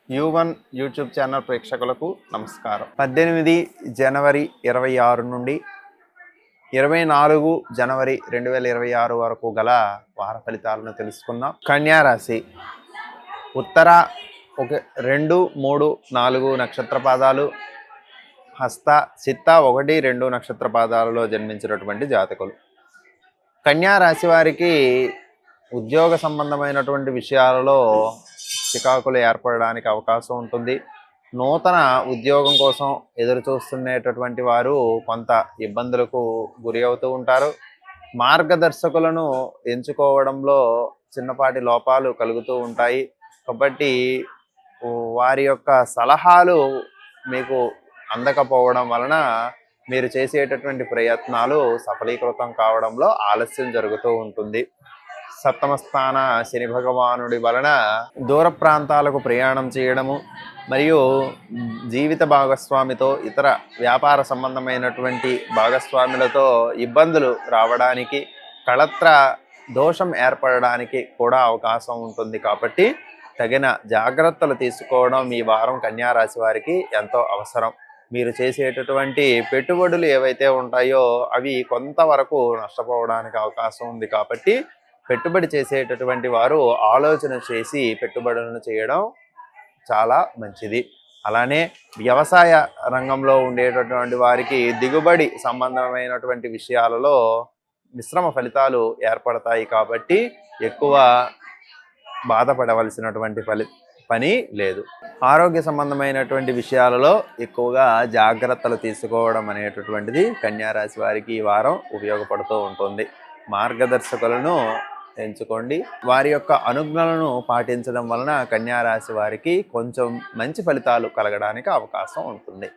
యూ1 YouTube channel ప్రేక్షకులకు నమస్కారం. 18 జనవరి 26 నుండి 24 జనవరి 2026 వరకు గల వార ఫలితాలను తెలుసుకుందాం. కన్యా రాశి ఉత్తర 2, 3, 4 నక్షత్ర పాదాలు, హస్త, చిత్త 1, 2 నక్షత్ర పాదాలలో జన్మించినటువంటి జాతకులు. కన్యా రాశి వారికి ఉద్యోగ సంబంధమైనటువంటి విషయాలలో చికాకులు ఏర్పడడానికి అవకాశం ఉంటుంది. నూతన ఉద్యోగం కోసం ఎదురు చూస్తున్నటువంటి వారు కొంత ఇబ్బందులకు గురి అవుతూ ఉంటారు. మార్గదర్శకులను ఎంచుకోవడంలో చిన్నపాటి లోపాలు కలుగుతూ ఉంటాయి. కాబట్టి వారి యొక్క సలహాలు మీకు అందకపోవడం వలన మీరు చేసేటటువంటి ప్రయత్నాలు సఫలీకృతం కావడంలో ఆలస్యం జరుగుతూ ఉంటుంది. సప్తమ స్థాన శని భగవానుడి వలన దూర ప్రాంతాలకు ప్రయాణం చేయడము మరియు జీవిత భాగస్వామితో ఇతర వ్యాపార సంబంధమైనటువంటి భాగస్వాములతో ఇబ్బందులు రావడానికి, కళత్ర దోషం ఏర్పడడానికి కూడా అవకాశం ఉంటుంది. కాబట్టి తగిన జాగ్రత్తలు తీసుకోవడం ఈ వారం కన్యా రాశి వారికి ఎంతో అవసరం. మీరు చేసేటటువంటి పెట్టుబడులు ఏవైతే ఉంటాయో అవి కొంతవరకు నష్టపోవడానికి అవకాశం ఉంది. కాబట్టి పెట్టుబడి చేసేటటువంటి వారు ఆలోచన చేసి పెట్టుబడులను చేయడం చాలా మంచిది. అలానే వ్యవసాయ రంగంలో ఉండేటటువంటి వారికి దిగుబడి సంబంధమైనటువంటి విషయాలలో మిశ్రమ ఫలితాలు ఏర్పడతాయి. కాబట్టి ఎక్కువ బాధపడవలసినటువంటి పని లేదు. ఆరోగ్య సంబంధమైనటువంటి విషయాలలో ఎక్కువగా జాగ్రత్తలు తీసుకోవడం అనేటటువంటిది కన్యా రాశి వారికి ఈ వారం ఉపయోగపడుతూ ఉంటుంది. మార్గదర్శకులను ఎంచుకోండి. వారి యొక్క అనుజ్ఞలను పాటించడం వలన కన్యా రాశి వారికి కొంచెం మంచి ఫలితాలు కలగడానికి అవకాశం ఉంటుంది.